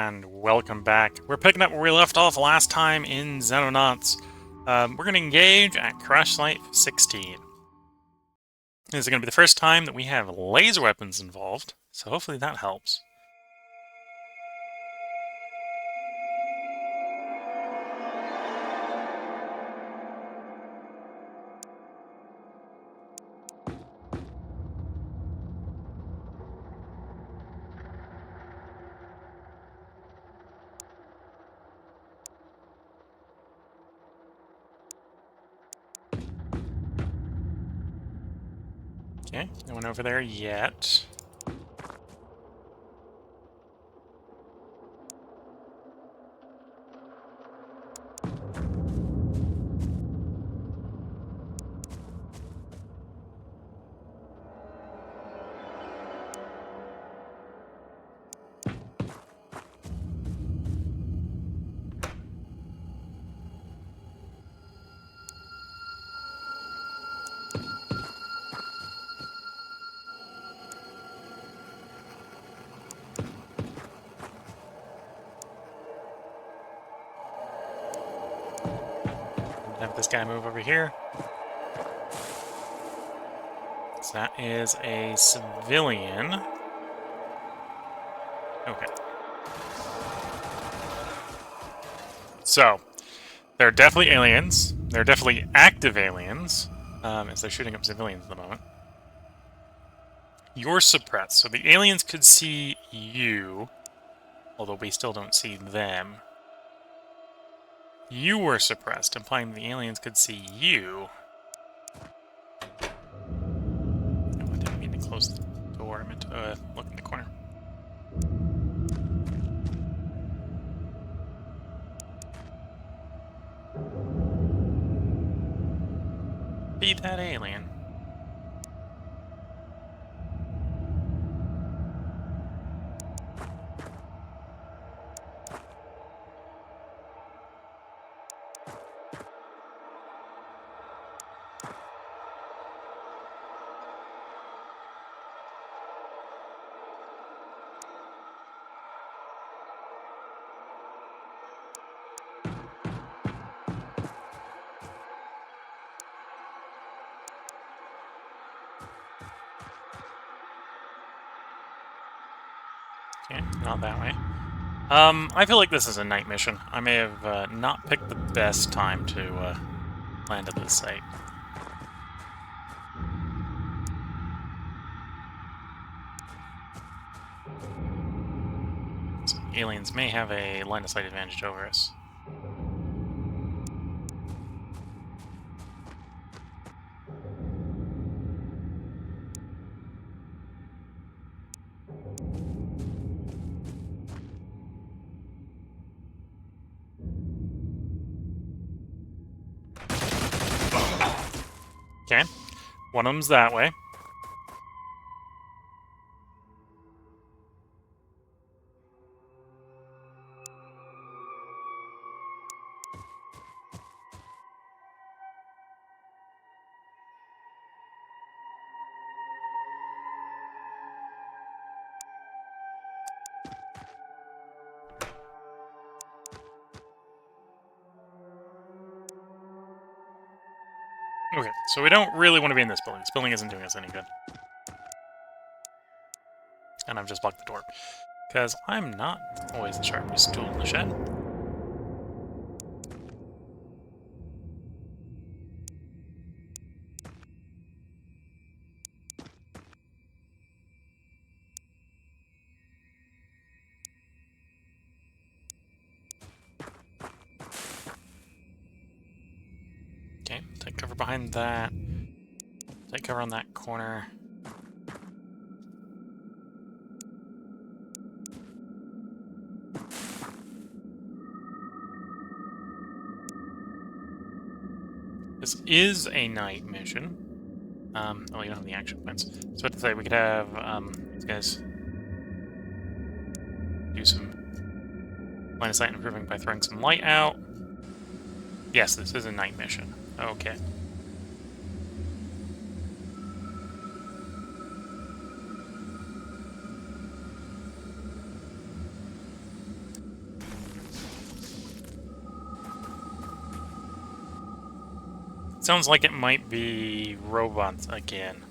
And welcome back. We're picking up where we left off last time in Xenonauts. We're going to engage at Crash Site 16. This is going to be the first time that we have laser weapons involved, so hopefully that helps. Okay, no one over there yet. Have this guy move over here. So that is a civilian. Okay. So, they're definitely aliens. They're definitely active aliens, as they're shooting up civilians at the moment. You're suppressed, so the aliens could see you, although we still don't see them. You were suppressed, implying the aliens could see you. Oh, I didn't mean to close the door. I meant to look in the corner. Be that alien. Okay, not that way. I feel like this is a night mission. I may have not picked the best time to land at this site. So aliens may have a line of sight advantage over us. Okay, one of them's that way. Okay, so we don't really want to be in this building. This building isn't doing us any good. And I've just blocked the door. Because I'm not always the sharpest tool in the shed. Okay, take cover behind that. Take cover on that corner. This is a night mission. Oh, you don't have the action points. So what to say, we could have these guys do some line of sight improving by throwing some light out. Yes, this is a night mission. Okay. Sounds like it might be robots again.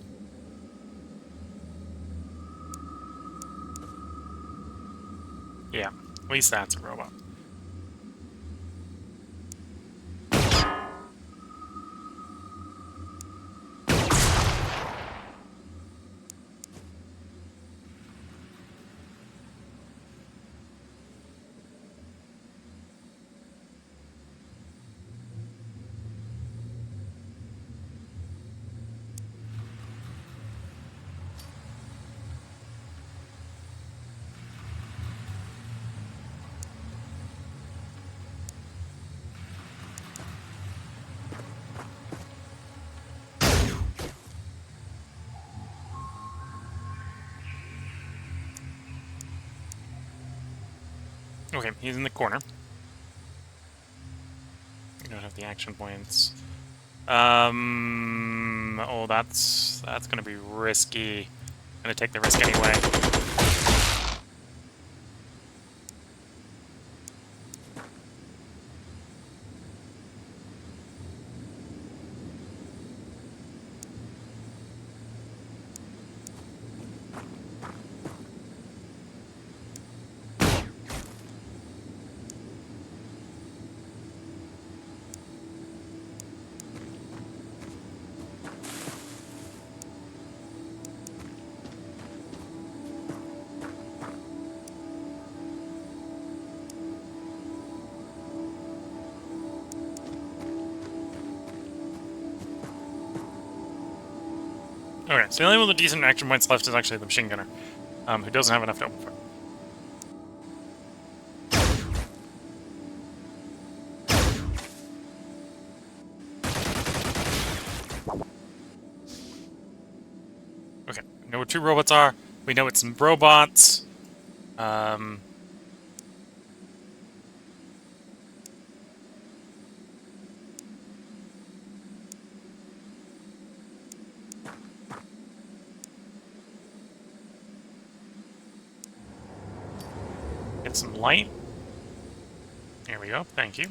Yeah, at least that's a robot. Okay, he's in the corner. We don't have the action points. Oh, that's gonna be risky. Gonna take the risk anyway. Okay, so the only one with decent action points left is actually the machine gunner, who doesn't have enough to open for. Okay, we know where 2 robots are. We know it's some robots. Get some light. Here we go, thank you.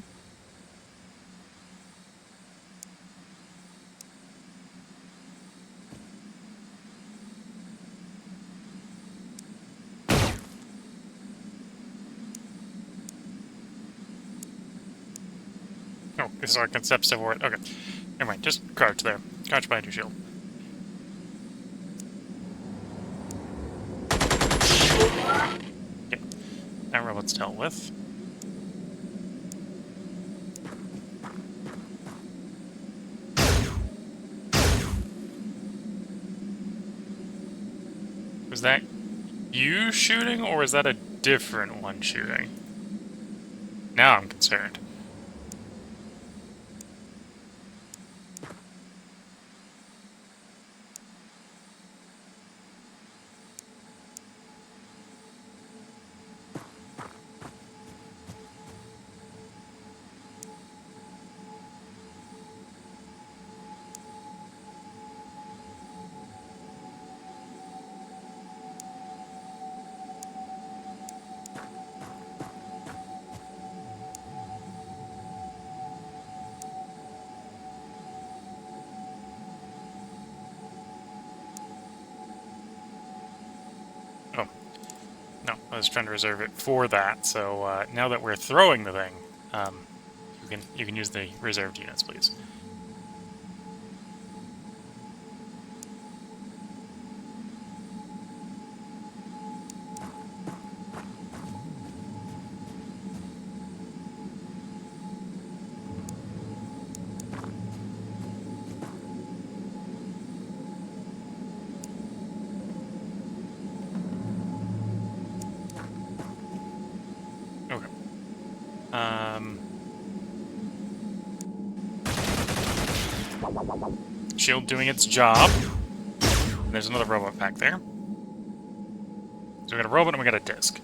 Oh, this is our concept for it. Okay. Never mind, just crouch there. Crouch behind your shield. Okay. That robot's dealt with. Was that you shooting, or was that a different one shooting? Now I'm concerned. Oh. No, I was trying to reserve it for that, so now that we're throwing the thing, you can use the reserved units, please. Okay. Shield doing its job. And there's another robot back there. So we got a robot and we got a disc.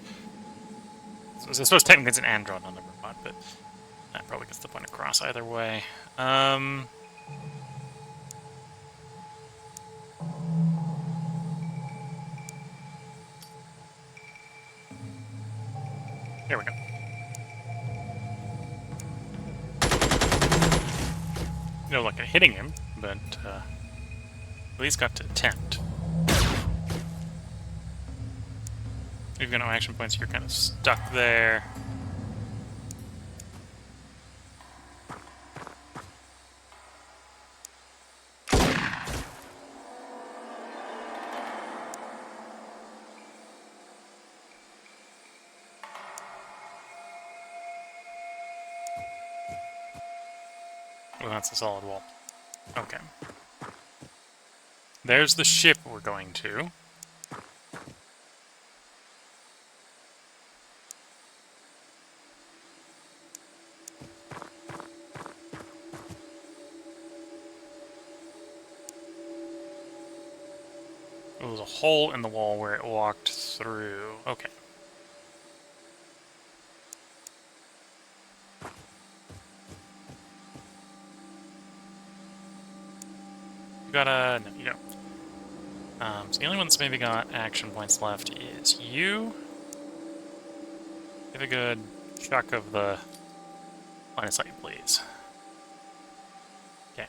So I suppose technically it's an android, not a robot, but that probably gets the point across either way. There we go. like hitting him, but at least got to attempt. You've got no action points, you're kind of stuck there. Oh, that's a solid wall. Okay. There's the ship we're going to. There was a hole in the wall where it walked through. Okay. You got a... no, you don't. So the only one that's maybe got action points left is you. Give a good chuck of the line of sight, please. Okay.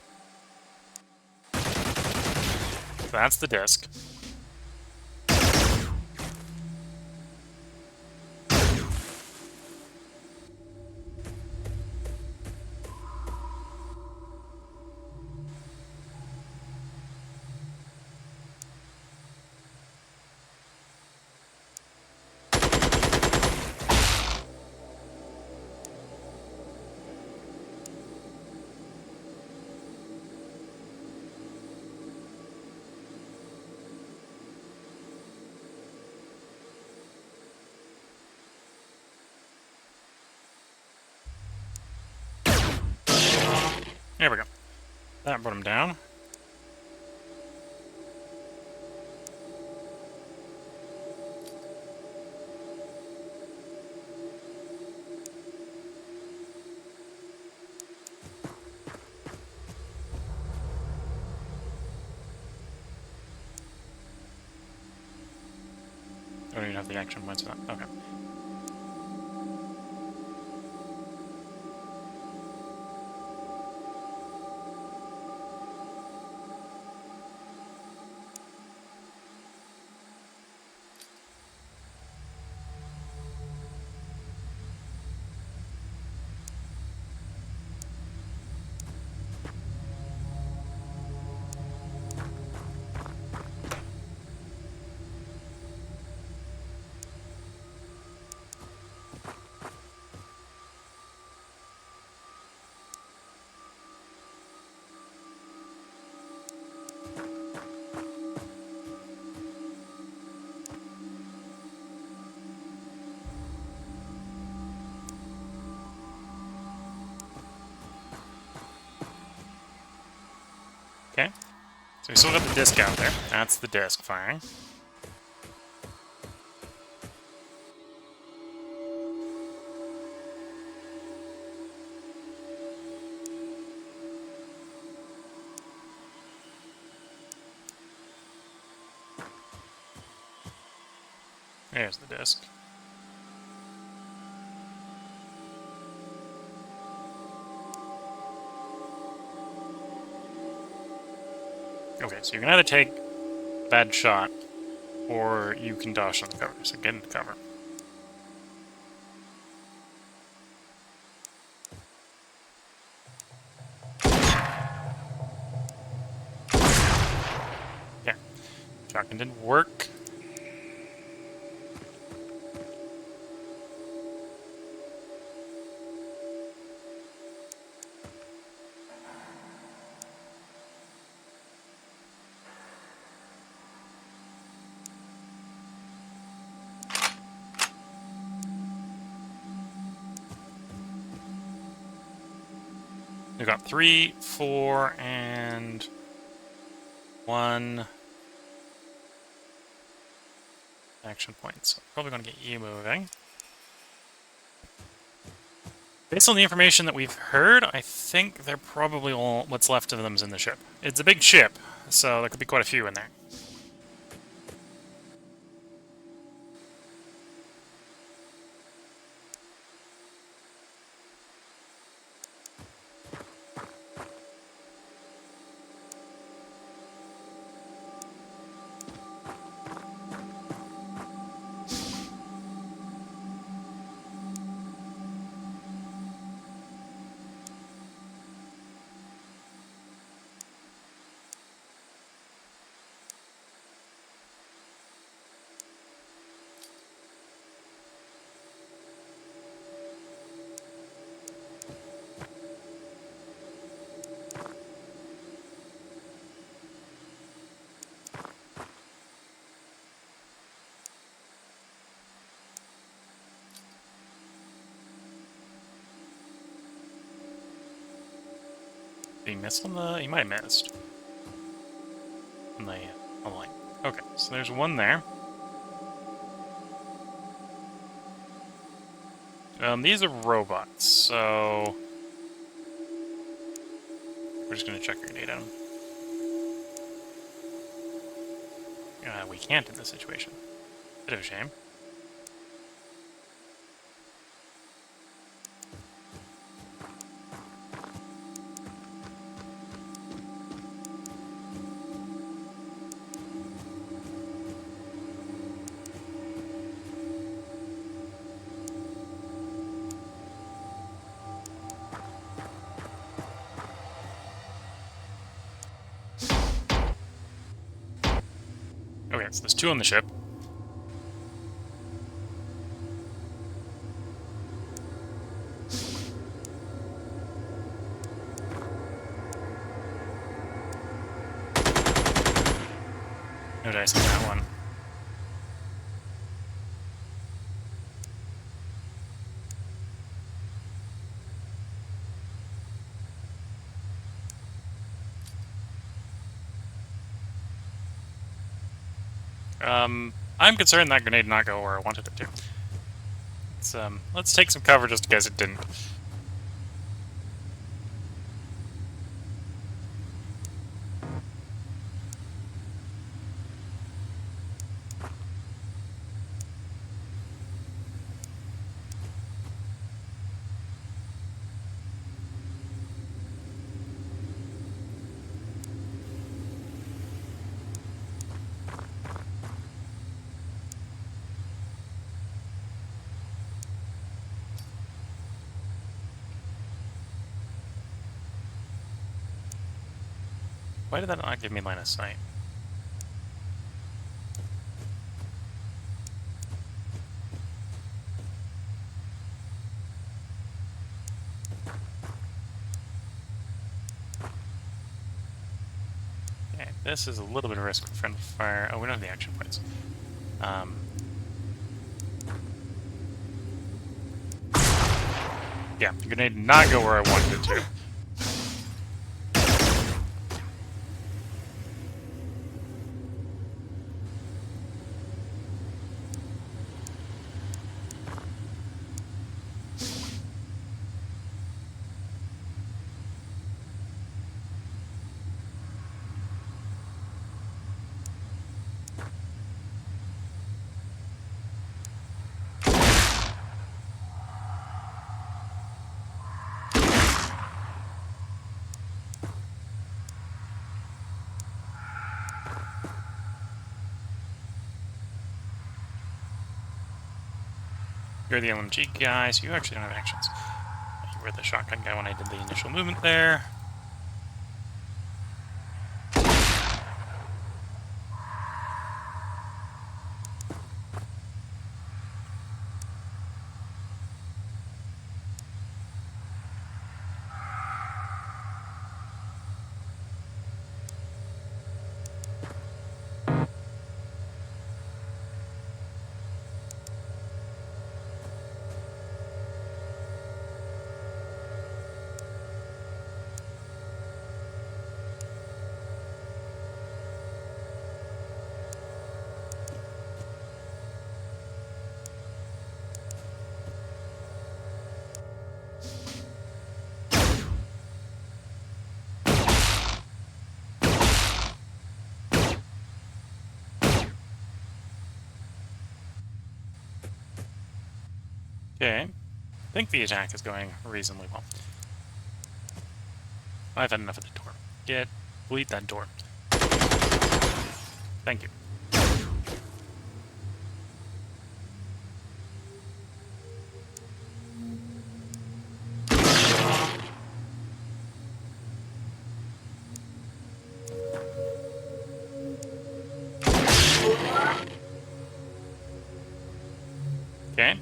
So that's the disc. There we go. That brought him down. I don't even have the action points for that. Okay. Okay. So we still got the disc out there. That's the disc firing. There's the disc. Okay, so you're gonna have to take a bad shot, or you can dosh on the cover. So get into cover. Okay. Shotgun didn't work. We've got 3, 4, and 1 action point. So probably going to get you moving. Based on the information that we've heard, I think they're probably all what's left of them is in the ship. It's a big ship, so there could be quite a few in there. He missed on the... He might have missed. On the line. Okay, so there's one there. These are robots, so... We're just gonna chuck a grenade at them. We can't in this situation. Bit of a shame. Okay, so there's two on the ship. No dice on that one. I'm concerned that grenade did not go where I wanted it to. Let's take some cover just in case it didn't. Why did that not give me line of sight? Okay, this is a little bit of risk for friendly fire. Oh, we don't have the action points. Yeah, the grenade did not go where I wanted it to. You're the LMG guy, so you actually don't have actions. You were the shotgun guy when I did the initial movement there. Okay. I think the attack is going reasonably well. I've had enough of the door. Delete that door. Thank you. Okay.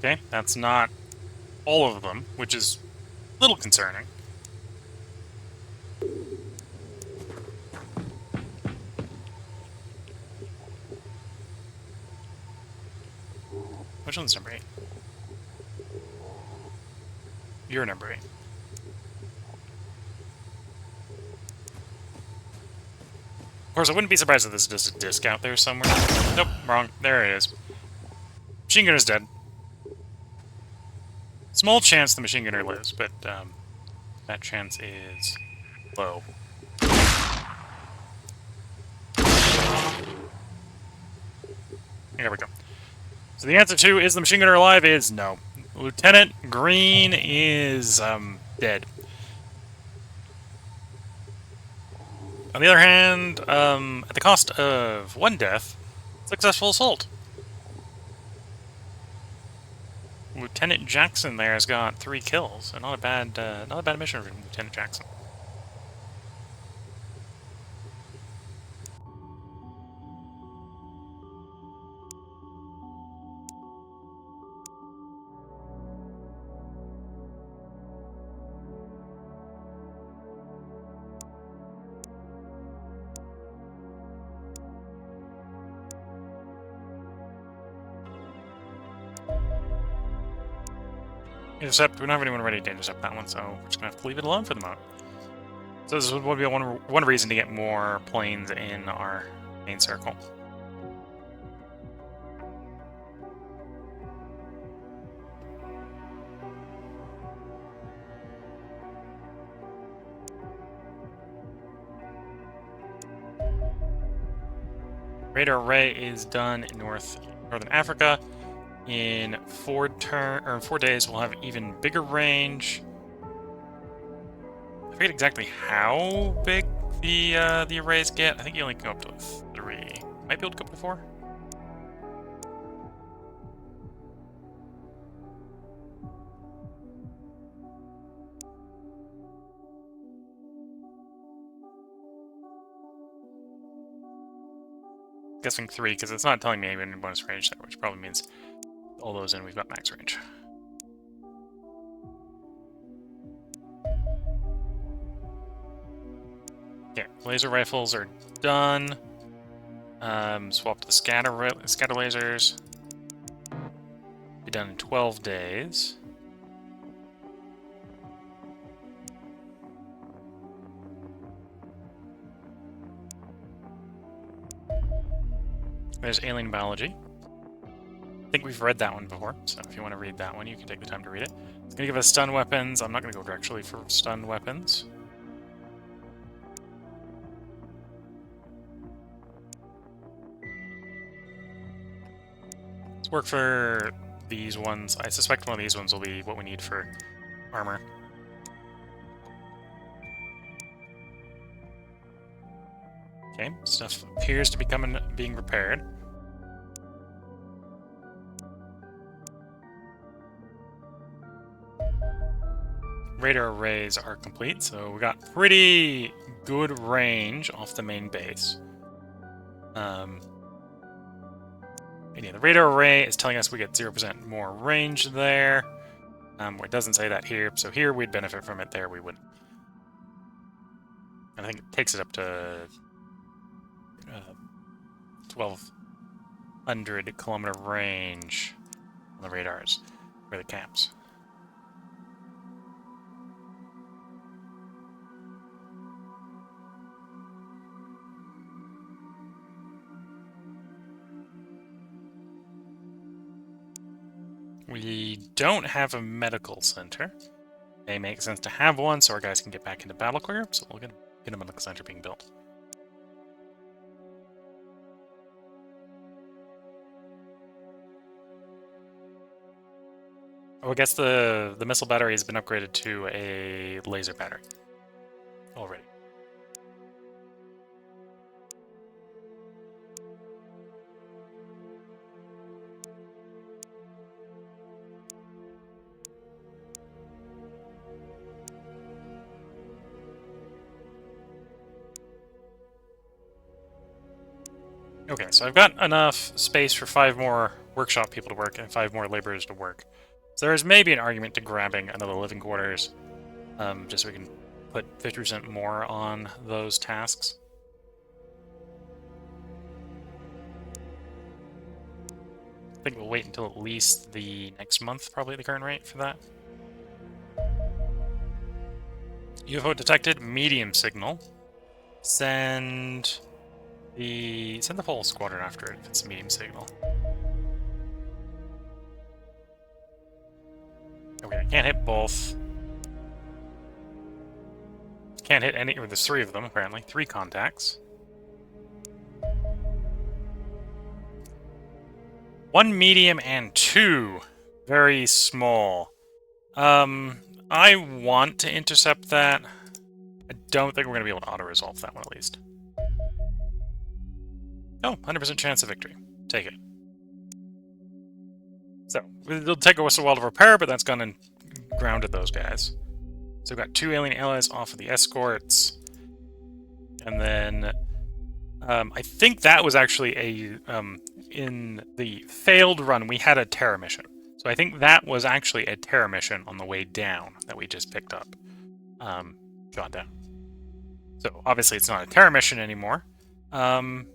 Okay, that's not all of them, which is a little concerning. Which one's number 8? You're number 8. Of course, I wouldn't be surprised if there's just a disc out there somewhere. Nope, wrong. There it is. Machine gunner's dead. Small chance the machine gunner lives, but that chance is low. Here we go. So the answer to is the machine gunner alive is no. Lieutenant Green is dead. On the other hand, at the cost of 1 death, successful assault. Lieutenant Jackson there has got 3 kills, so not a bad mission for Lieutenant Jackson. Intercept, we don't have anyone ready to intercept that one, so we're just gonna have to leave it alone for the moment. So this would be one reason to get more planes in our main circle. Radar array is done in northern Africa. In 4 days, we'll have even bigger range. I forget exactly how big the arrays get. I think you only go up to 3. Might be able to go up to 4. Guessing 3 because it's not telling me any bonus range there, which probably means all those in we've got max range. Okay, laser rifles are done. Swap to the scatter lasers. Be done in 12 days. There's alien biology. I think we've read that one before, so if you want to read that one, you can take the time to read it. It's going to give us stun weapons. I'm not going to go directly for stun weapons. Let's work for these ones. I suspect one of these ones will be what we need for armor. Okay, stuff appears to be being repaired. Radar arrays are complete, so we got pretty good range off the main base. And yeah, the radar array is telling us we get 0% more range there. It doesn't say that here, so here we'd benefit from it, there we wouldn't. I think it takes it up to 1,200 kilometer range on the radars for the camps. We don't have a medical center. It may make sense to have one so our guys can get back into battle quicker, so we'll get a medical center being built. Oh, I guess the missile battery has been upgraded to a laser battery already. Okay, so I've got enough space for 5 more workshop people to work and 5 more laborers to work. So there is maybe an argument to grabbing another living quarters, just so we can put 50% more on those tasks. I think we'll wait until at least the next month, probably at the current rate, for that. UFO detected, medium signal. Send the whole squadron after it if it's a medium signal. Okay, I can't hit both. Can't hit any, or there's 3 of them apparently. 3 contacts. 1 medium and 2 very small. I want to intercept that. I don't think we're going to be able to auto-resolve that one, at least. Oh, 100% chance of victory. Take it. So, it'll take us a while to repair, but that's gone and grounded those guys. So we've got 2 alien allies off of the escorts. And then, I think that was actually a, in the failed run, we had a Terra mission. So I think that was actually a Terra mission on the way down that we just picked up. Jot down. So obviously it's not a Terra mission anymore. I'm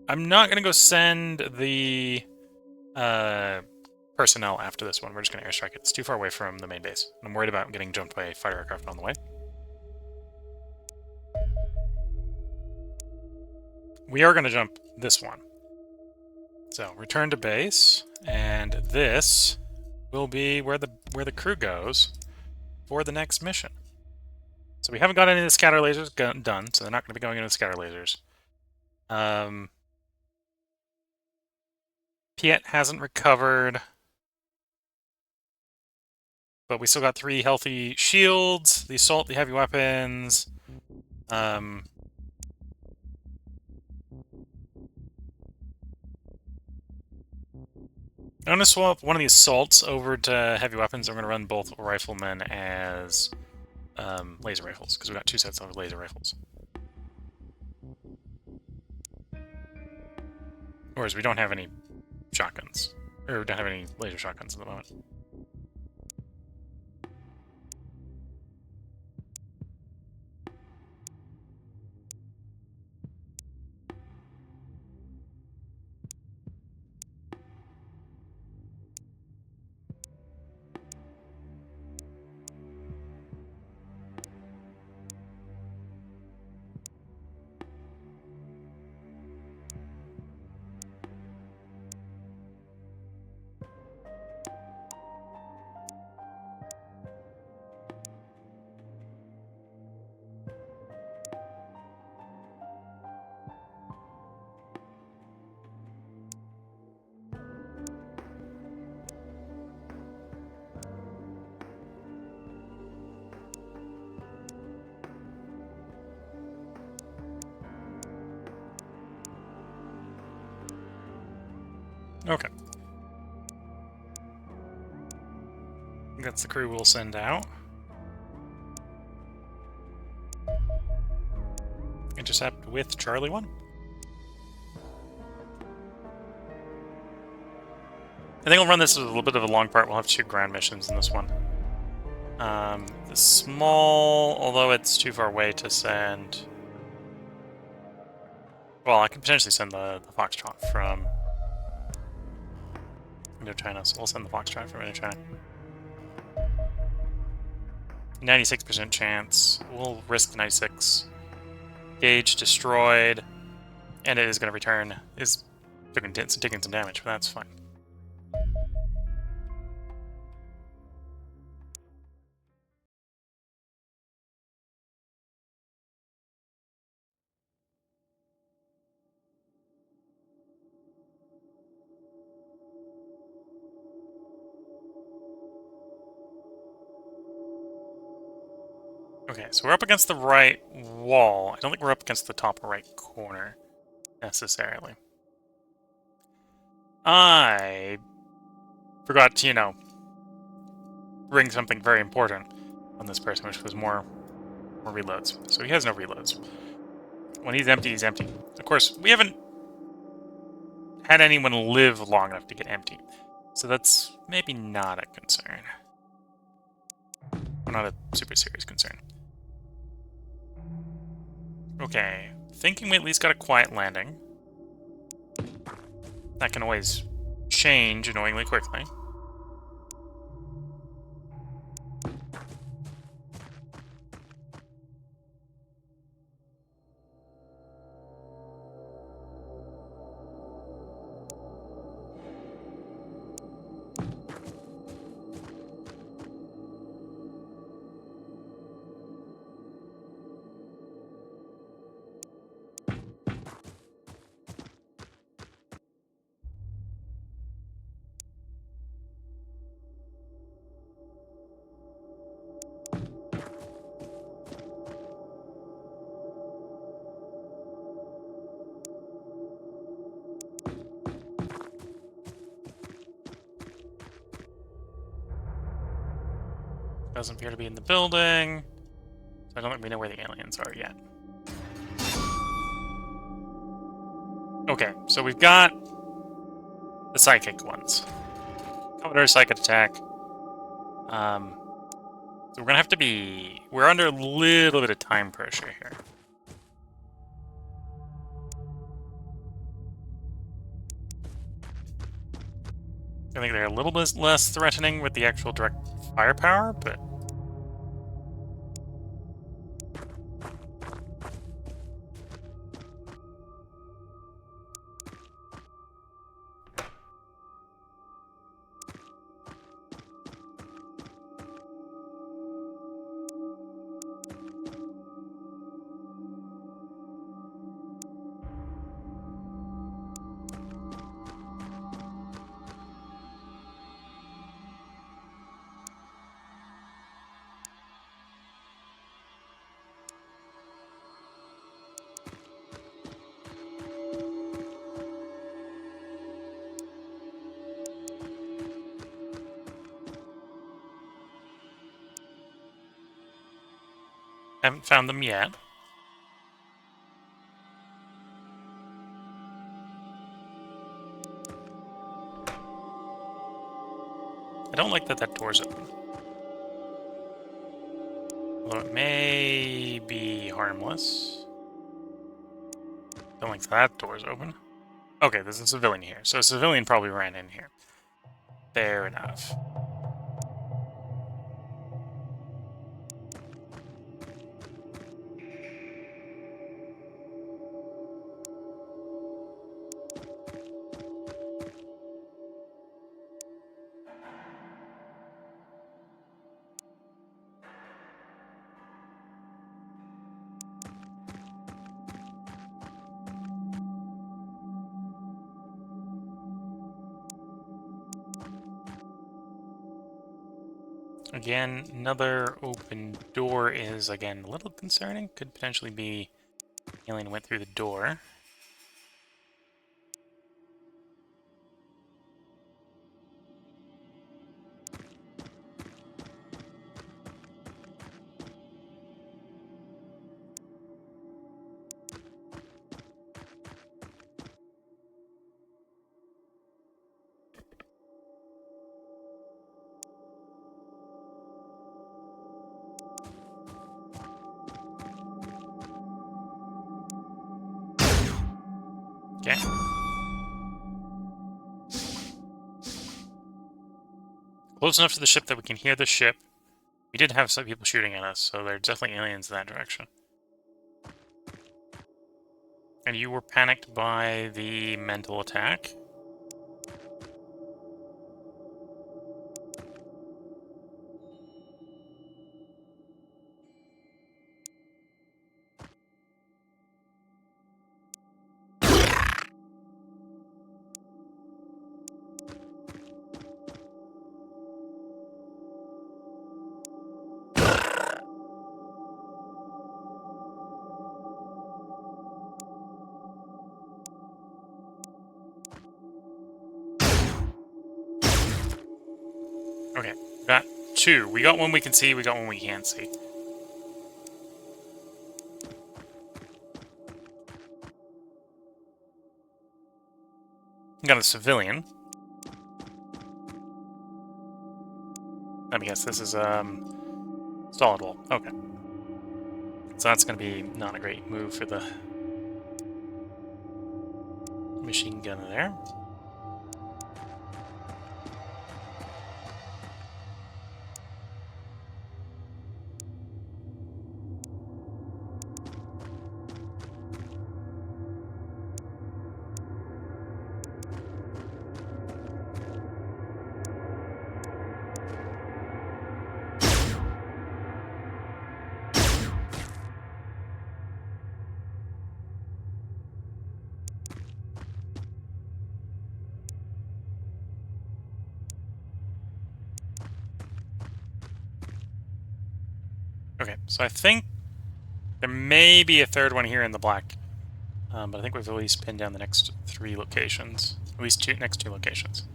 not going to go send the personnel after this one. We're just going to airstrike it. It's too far away from the main base. I'm worried about getting jumped by a fighter aircraft on the way. We are going to jump this one. So return to base, and this will be where the crew goes for the next mission. So we haven't got any of the scatter lasers done, so they're not going to be going into the scatter lasers. Piet hasn't recovered, but we still got 3 healthy shields, the assault, the heavy weapons. I'm going to swap one of the assaults over to heavy weapons. I'm going to run both riflemen as laser rifles, because we've got 2 sets of laser rifles. Whereas we don't have any shotguns. Or we don't have any laser shotguns at the moment. Okay. I think that's the crew we'll send out. Intercept with Charlie 1. I think I'll run this as a little bit of a long part. We'll have 2 ground missions in this one. The small, although it's too far away to send... Well, I could potentially send the Foxtrot from Indochina, so we'll send the Foxtrot from Indochina. 96% chance. We'll risk 96. Gauge destroyed, and it is going to return. Is taking some damage, but that's fine. Okay, so we're up against the right wall. I don't think we're up against the top right corner, necessarily. I forgot to, you know, bring something very important on this person, which was more reloads. So he has no reloads. When he's empty, he's empty. Of course, we haven't had anyone live long enough to get empty. So that's maybe not a concern. Well, not a super serious concern. Okay, thinking we at least got a quiet landing. That can always change annoyingly quickly. Doesn't appear to be in the building. So I don't think we know where the aliens are yet. Okay, so we've got the psychic ones. Commodore psychic attack. So we're gonna have to be... We're under a little bit of time pressure here. I think they're a little bit less threatening with the actual direct firepower, but... Haven't found them yet. I don't like that that door's open. Although it may be harmless. Don't like that door's open. Okay, there's a civilian here. So a civilian probably ran in here. Fair enough. Again, another open door is, again, a little concerning. Could potentially be alien went through the door. Okay. Close enough to the ship that we can hear the ship. We did have some people shooting at us, so there are definitely aliens in that direction. And you were panicked by the mental attack? Okay, got two. We got one we can see, we got one we can't see. We got a civilian. let me guess. This is solid wall. Okay. So that's going to be not a great move for the machine gun there. Okay, so I think there may be a third one here in the black, but I think we've at least pinned down the next 3 locations. At least next two locations.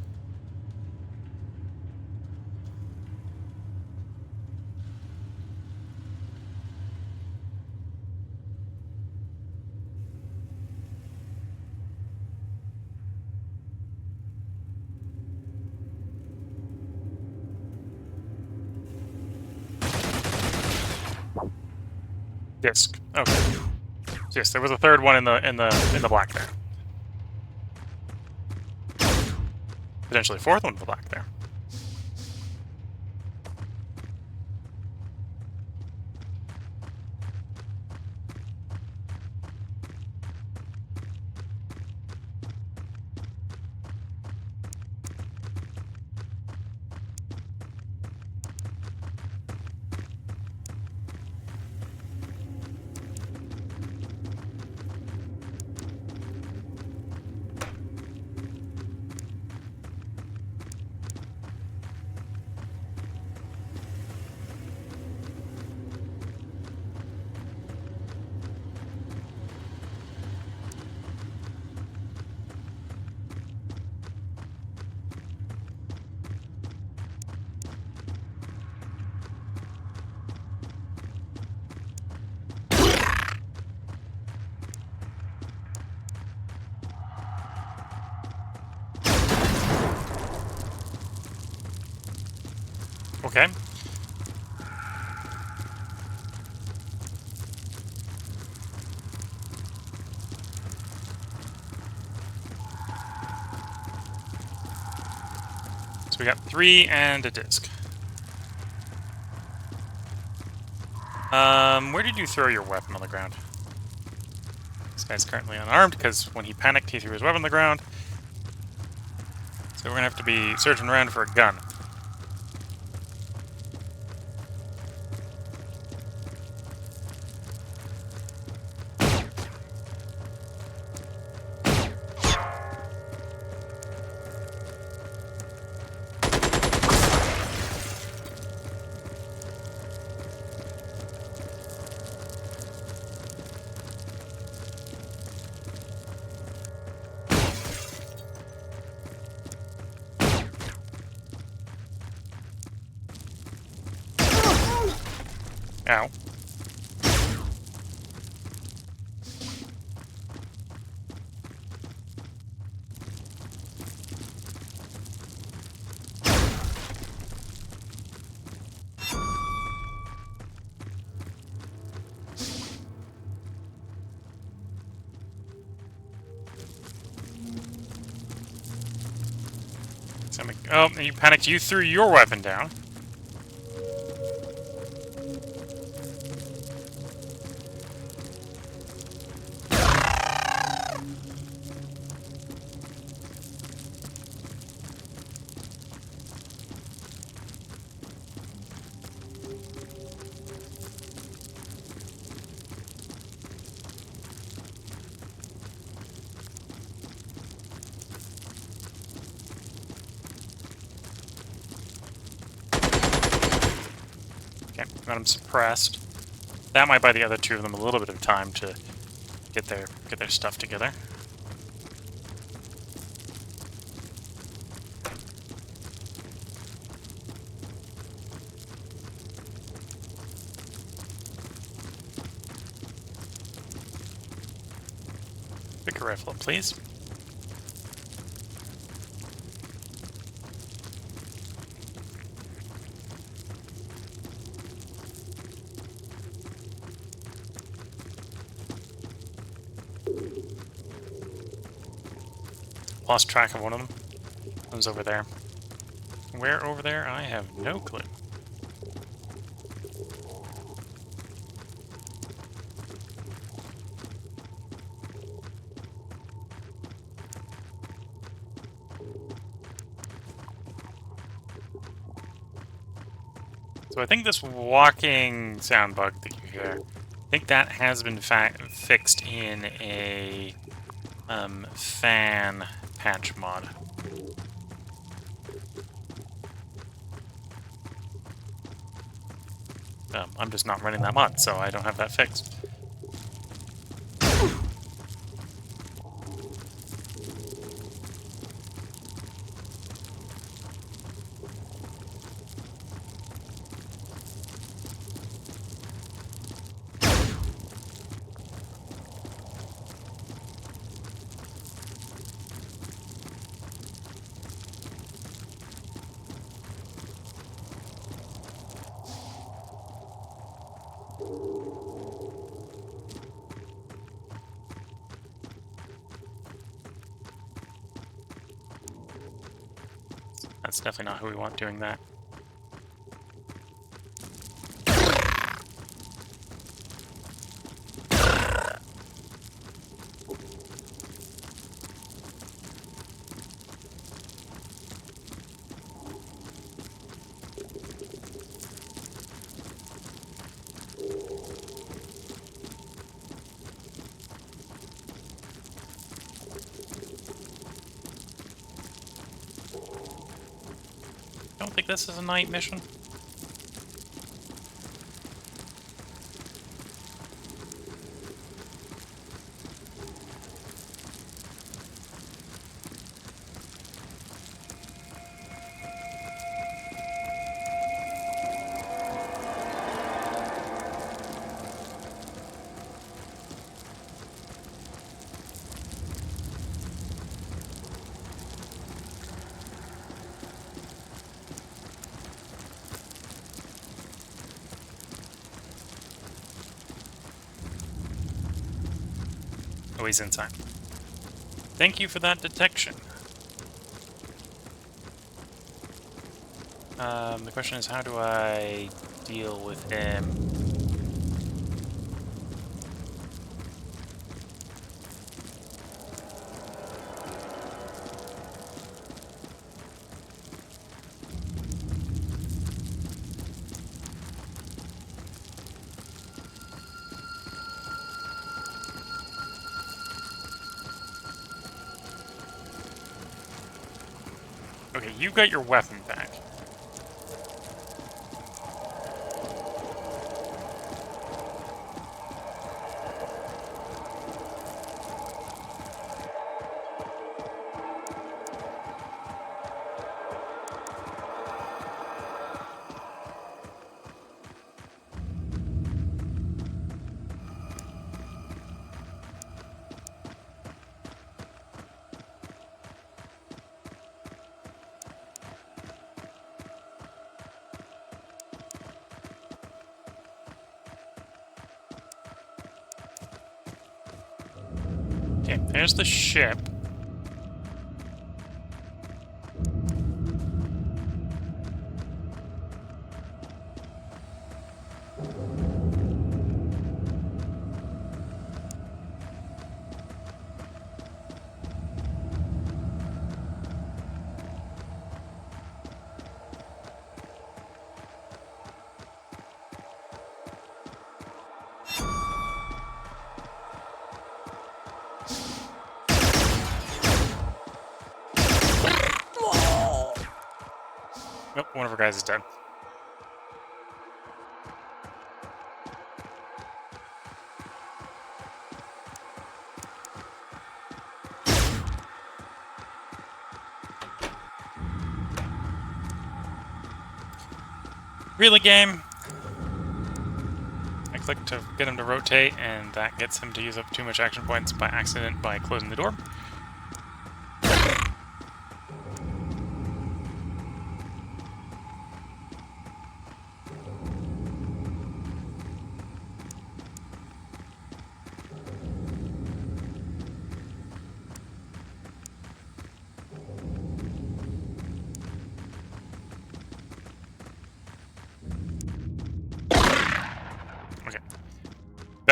Disc. Okay. So yes, there was a third one in the black there. Potentially a fourth one in the black there. Okay. So we got 3 and a disc. Where did you throw your weapon on the ground? This guy's currently unarmed because when he panicked, he threw his weapon on the ground. So we're gonna have to be searching around for a gun. Ow. Oh, you panicked. You threw your weapon down. Okay, got him suppressed. That might buy the other 2 of them a little bit of time to get their stuff together. Pick a rifle up, please. lost track of one of them. It was over there. Where over there? I have no clue. So I think this walking sound bug that you hear, I think that has been fixed in a fan patch mod. I'm just not running that mod, so I don't have that fixed. That's definitely not who we want doing that. I don't think this is a night mission. Oh, he's inside. Thank you for that detection. The question is, how do I deal with him? Okay, you got your weapon back. Okay, there's the ship. Nope, one of our guys is dead. Really, game? I clicked to get him to rotate, and that gets him to use up too much action points by accident by closing the door.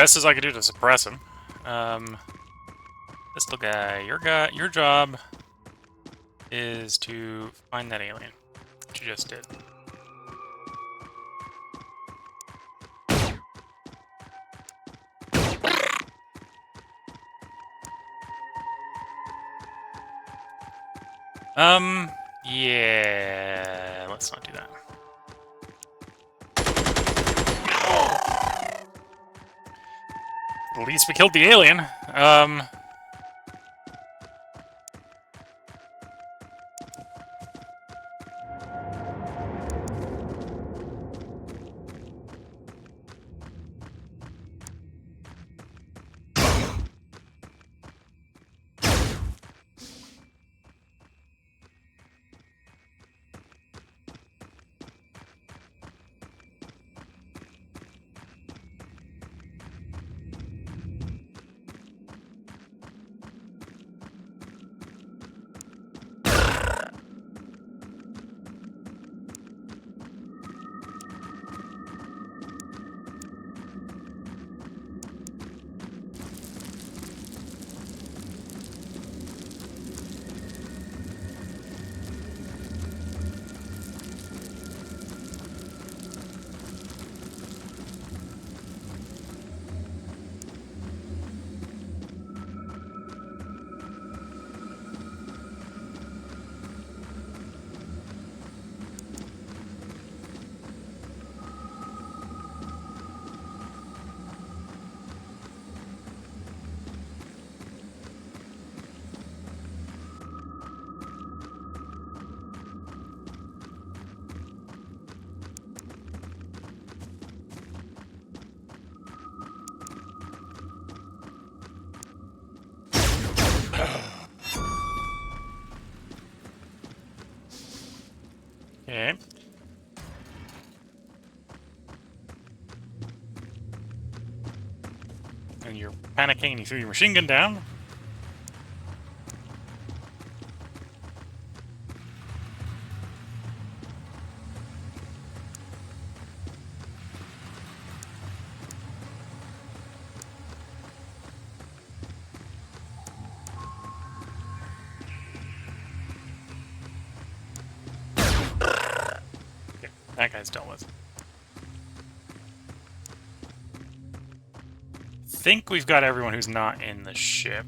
best as I could do to suppress him. Pistol guy, your job is to find that alien, which you just did. Yeah, let's not do that. At least we killed the alien. Okay. And you're panicking and you threw your machine gun down. Okay, that guy's dealt with. I think we've got everyone who's not in the ship.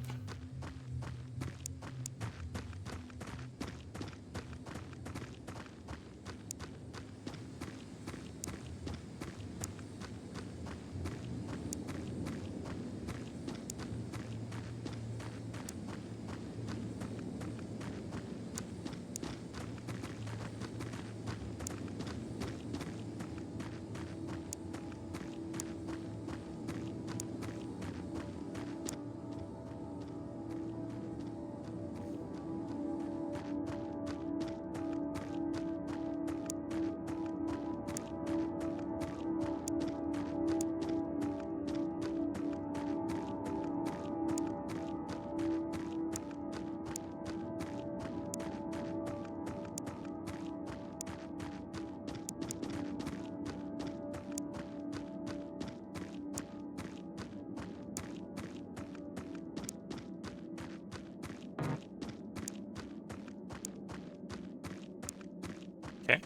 Okay.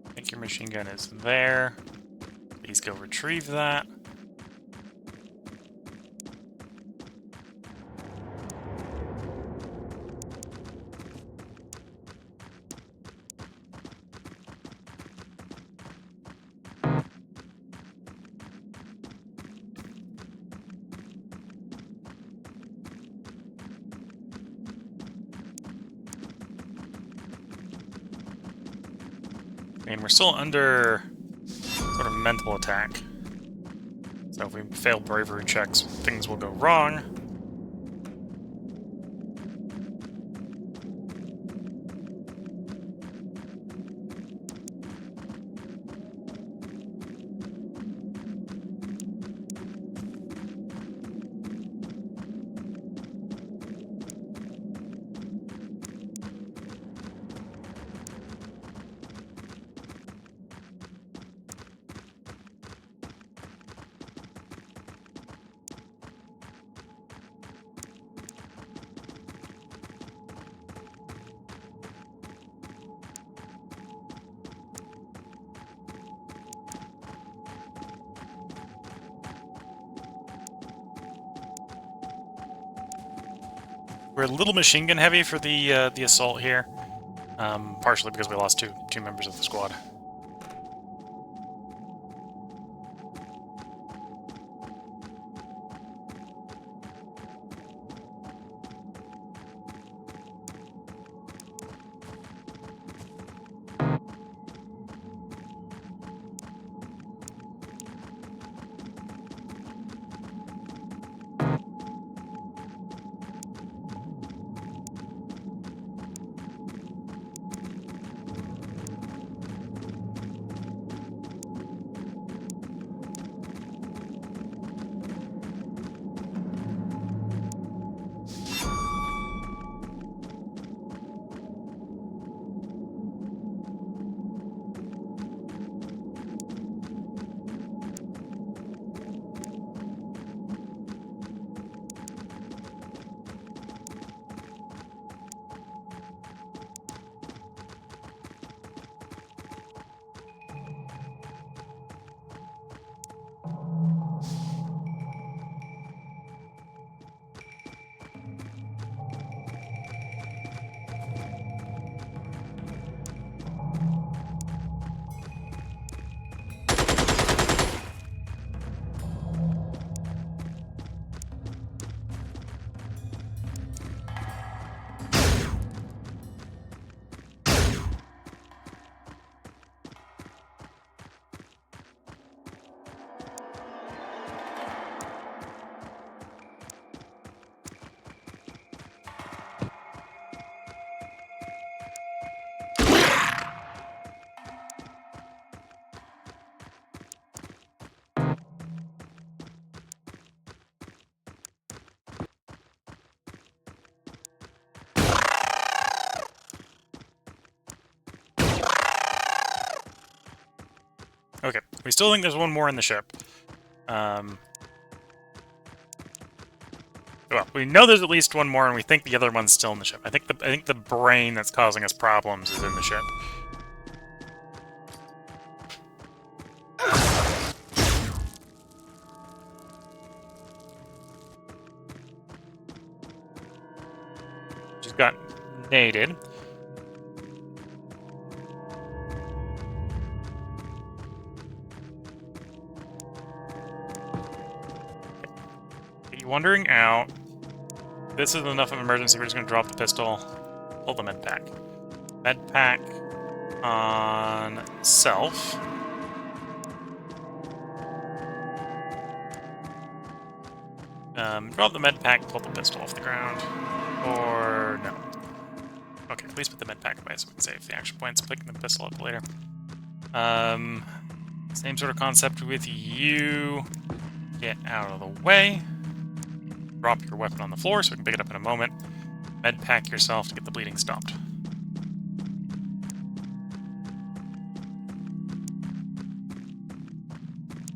I think your machine gun is there. Please go retrieve that. I mean, we're still under sort of mental attack. So if we fail bravery checks, things will go wrong. We're a little machine gun heavy for the assault here, partially because we lost two members of the squad. Okay, we still think there's one more in the ship. Well, we know there's at least one more, and we think the other one's still in the ship. I think the brain that's causing us problems is in the ship. Just got naded. You wandering out. This is enough of an emergency. We're just going to drop the pistol. Pull the med pack. Med pack on self. Drop the med pack, pull the pistol off the ground. Or no. Okay, at least put the med pack away so we can save the action points, picking the pistol up later. Same sort of concept with you. Get out of the way. Drop your weapon on the floor so we can pick it up in a moment. Med pack yourself to get the bleeding stopped.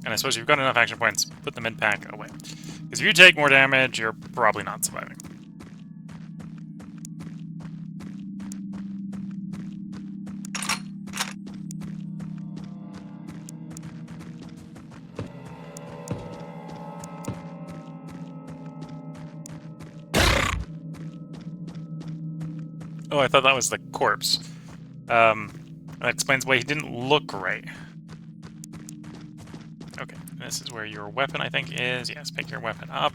And I suppose you've got enough action points, put the med pack away. Because if you take more damage, you're probably not surviving. Oh, I thought that was the corpse. That explains why he didn't look right. Okay, this is where your weapon, I think, is. Yes, pick your weapon up.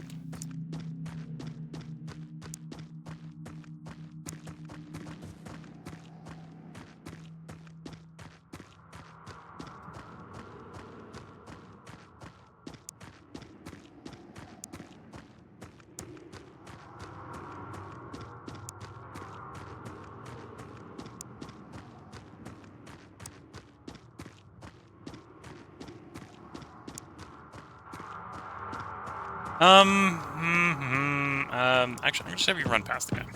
Actually, I'm just have you run past the guy.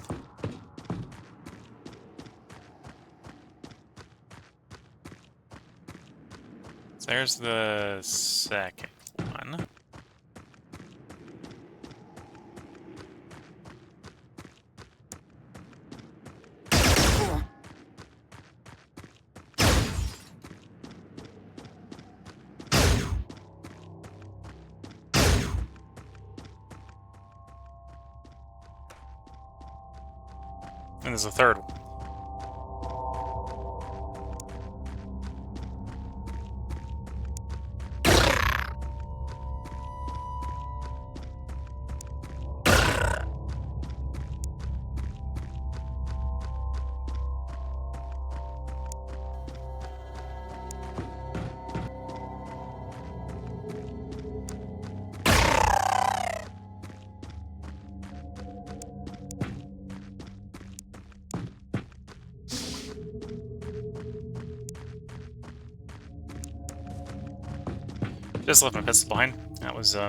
So there's the second one. And there's a third one. Just left my pistol behind. That was a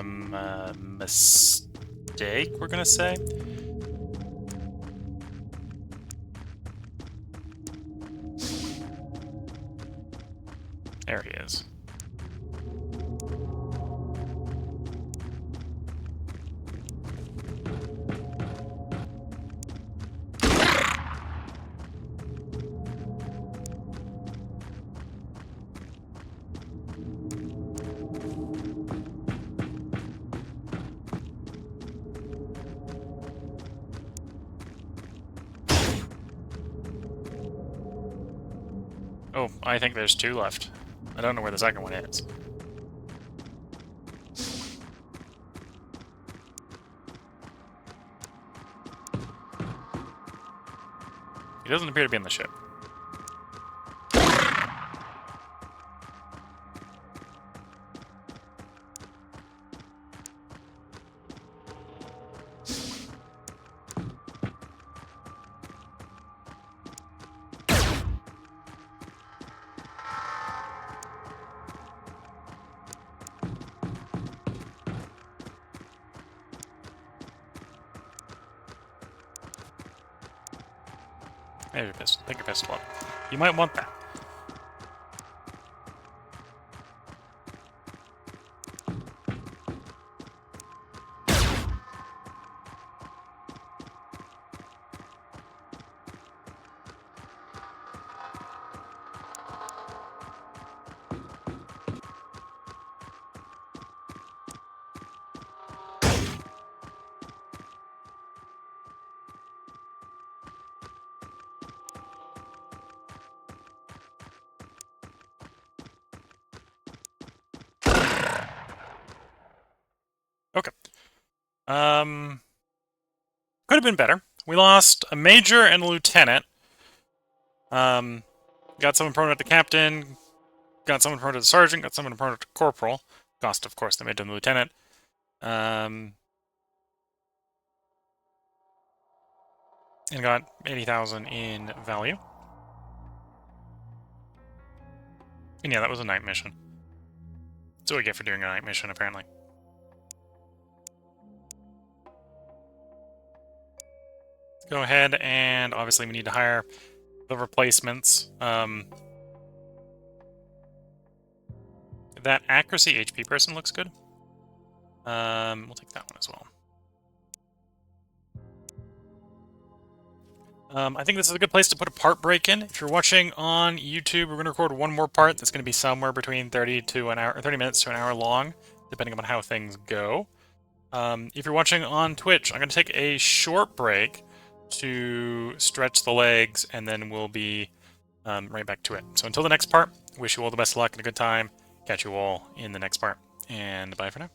mistake, we're gonna say. There he is. Oh, I think there's two left. I don't know where the second one is. He doesn't appear to be in the ship. There's your pistol. Take your pistol up. You might want that. Okay. Could have been better. We lost a major and a lieutenant. Got someone promoted to captain. Got someone promoted to sergeant. Got someone promoted to corporal. Cost, of course, they made him lieutenant. And got 80,000 in value. And yeah, that was a night mission. That's what we get for doing a night mission, apparently. Go ahead, and obviously we need to hire the replacements. That accuracy HP person looks good. We'll take that one as well. I think this is a good place to put a part break in. If you're watching on YouTube, we're going to record one more part that's going to be somewhere between 30 minutes to an hour long, depending on how things go. If you're watching on Twitch, I'm going to take a short break to stretch the legs, and then we'll be right back to it. So until the next part, wish you all the best of luck and a good time. Catch you all in the next part, and bye for now.